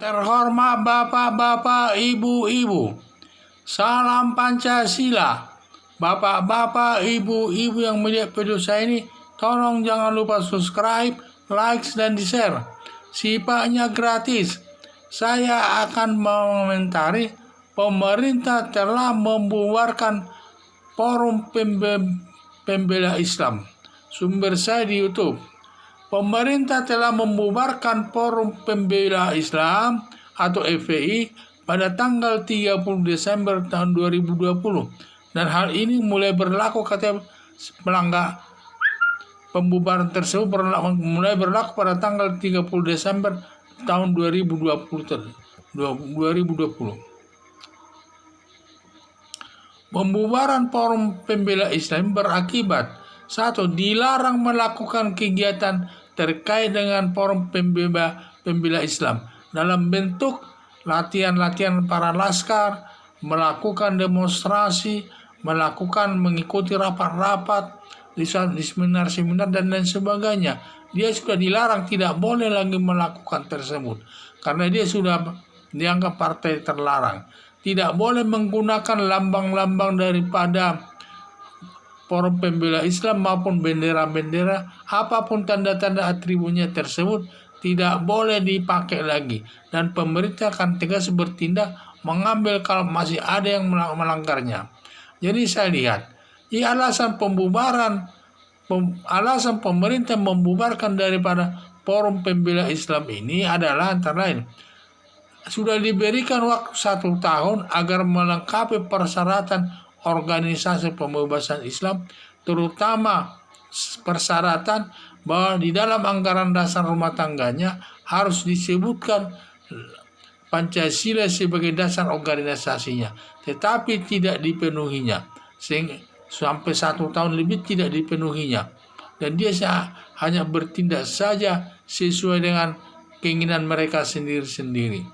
Terhormat bapak-bapak, ibu-ibu, salam Pancasila. Bapak-bapak, ibu-ibu yang melihat video saya ini, tolong jangan lupa subscribe, like, dan di-share. Sifatnya gratis. Saya akan mengomentari pemerintah telah membubarkan Forum Pembela Islam. Sumber saya di YouTube. Pemerintah telah membubarkan Forum Pembela Islam atau FPI pada tanggal 30 Desember tahun 2020. Dan hal ini mulai berlaku katanya pelanggar pembubaran tersebut mulai berlaku pada tanggal 30 Desember tahun 2020. Pembubaran Forum Pembela Islam berakibat 1. Dilarang melakukan kegiatan terkait dengan Forum Pembela Islam dalam bentuk latihan-latihan para laskar, melakukan demonstrasi, mengikuti rapat-rapat, di seminar-seminar dan lain sebagainya. Dia sudah dilarang, tidak boleh lagi melakukan tersebut karena dia sudah dianggap partai terlarang. Tidak boleh menggunakan lambang-lambang daripada Forum Pembela Islam maupun bendera-bendera, apapun tanda-tanda atributnya tersebut tidak boleh dipakai lagi, dan pemerintah akan tegas bertindak mengambil kalau masih ada yang melanggarnya. Jadi saya lihat, alasan pemerintah membubarkan daripada Forum Pembela Islam ini adalah antara lain sudah diberikan waktu 1 tahun agar melengkapi persyaratan organisasi pembebasan Islam, terutama persyaratan bahwa di dalam anggaran dasar rumah tangganya harus disebutkan Pancasila sebagai dasar organisasinya, tetapi tidak dipenuhinya, sehingga sampai 1 tahun lebih tidak dipenuhinya, dan dia hanya bertindak saja sesuai dengan keinginan mereka sendiri-sendiri.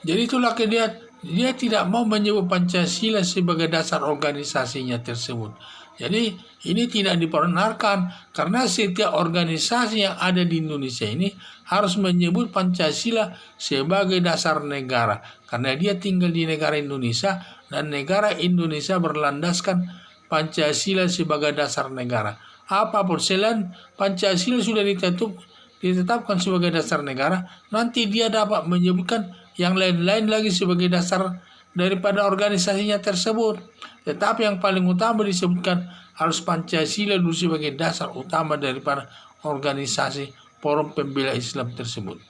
Jadi itulah dia tidak mau menyebut Pancasila sebagai dasar organisasinya tersebut. Jadi ini tidak diperbenarkan karena setiap organisasi yang ada di Indonesia ini harus menyebut Pancasila sebagai dasar negara, karena dia tinggal di negara Indonesia dan negara Indonesia berlandaskan Pancasila sebagai dasar negara. Apapun selain Pancasila sudah ditetapkan sebagai dasar negara, nanti dia dapat menyebutkan yang lain-lain lagi sebagai dasar daripada organisasinya tersebut. Tetapi yang paling utama disebutkan harus Pancasila dulu sebagai dasar utama daripada organisasi Forum Pembela Islam tersebut.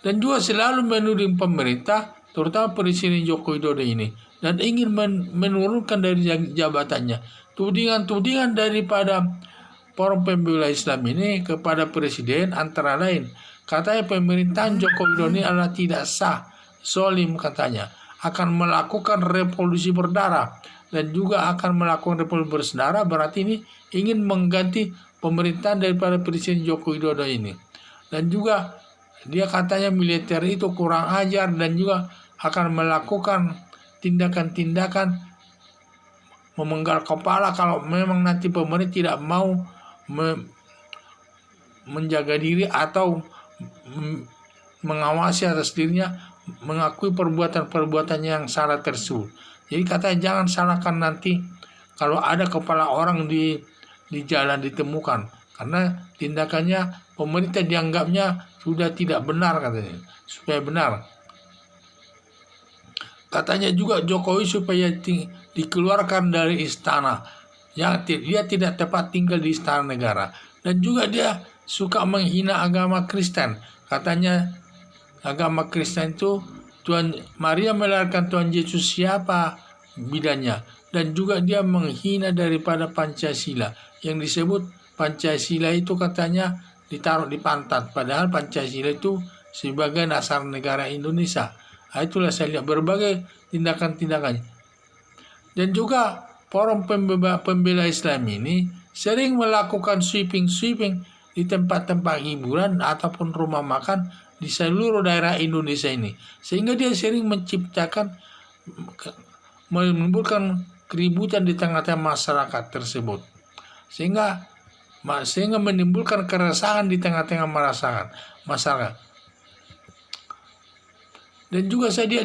Dan juga selalu menuding pemerintah, terutama Presiden Joko Widodo ini, dan ingin menurunkan dari jabatannya. Tudingan-tudingan daripada Forum Pembela Islam ini kepada Presiden antara lain, katanya pemerintahan Joko Widodo ini adalah tidak sah, zolim katanya, akan melakukan revolusi berdarah, dan juga akan melakukan revolusi berdarah berarti ini ingin mengganti pemerintahan daripada Presiden Joko Widodo ini. Dan juga dia katanya militer itu kurang ajar dan juga akan melakukan tindakan-tindakan memenggal kepala kalau memang nanti pemerintah tidak mau menjaga diri atau mengawasi atas dirinya, mengakui perbuatan-perbuatan yang salah tersebut. Jadi katanya jangan salahkan nanti kalau ada kepala orang di jalan ditemukan, karena tindakannya pemerintah dianggapnya sudah tidak benar katanya, supaya benar. Katanya juga Jokowi supaya dikeluarkan dari istana, dia tidak tepat tinggal di istana negara, dan juga dia suka menghina agama Kristen. Katanya agama Kristen itu Tuhan Maria melahirkan Tuhan Yesus siapa bidannya, dan juga dia menghina daripada Pancasila, yang disebut Pancasila itu katanya ditaruh di pantat, padahal Pancasila itu sebagai dasar negara Indonesia. Itulah saya lihat berbagai tindakan-tindakannya. Dan juga Forum Pembela Islam ini sering melakukan sweeping di tempat-tempat hiburan ataupun rumah makan di seluruh daerah Indonesia ini, sehingga dia sering menimbulkan keributan di tengah-tengah masyarakat tersebut. Sehingga sehingga menimbulkan keresahan di tengah-tengah masyarakat. Dan juga dia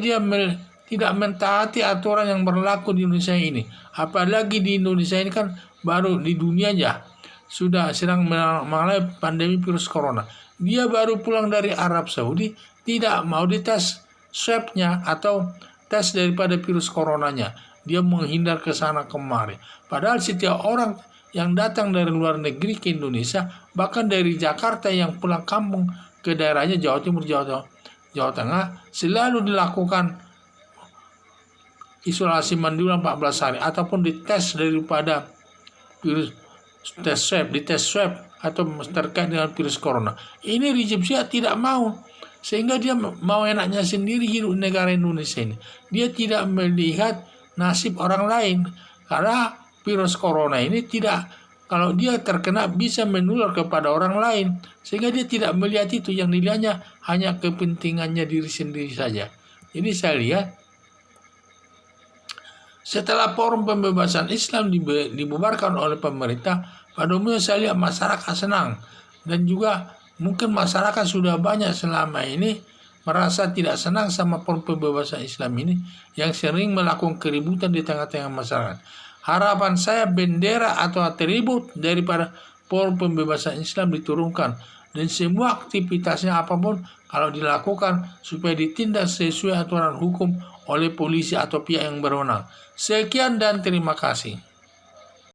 tidak mentaati aturan yang berlaku di Indonesia ini. Apalagi di Indonesia ini kan baru di dunia aja sudah sedang mengalami pandemi virus corona. Dia baru pulang dari Arab Saudi, tidak mau dites swab-nya atau tes daripada virus coronanya. Dia menghindar ke sana kemari. Padahal setiap orang yang datang dari luar negeri ke Indonesia, bahkan dari Jakarta yang pulang kampung ke daerahnya Jawa Timur, Jawa Tengah, selalu dilakukan isolasi mandiri 14 hari ataupun dites daripada virus dites swab atau terkait dengan virus corona. Ini Rizik Syihab tidak mau, sehingga dia mau enaknya sendiri hidup di negara Indonesia ini. Dia tidak melihat nasib orang lain, karena virus corona ini tidak, kalau dia terkena bisa menular kepada orang lain, sehingga dia tidak melihat itu. Yang dilihatnya hanya kepentingannya diri sendiri saja. Jadi saya lihat setelah Forum Pembebasan Islam dibubarkan oleh pemerintah, pada umumnya saya lihat masyarakat senang, dan juga mungkin masyarakat sudah banyak selama ini merasa tidak senang sama Forum Pembebasan Islam ini yang sering melakukan keributan di tengah-tengah masyarakat. Harapan saya bendera atau atribut daripada Forum Pembebasan Islam diturunkan, dan semua aktivitasnya apapun kalau dilakukan supaya ditindak sesuai aturan hukum oleh polisi atau pihak yang berwenang. Sekian dan terima kasih.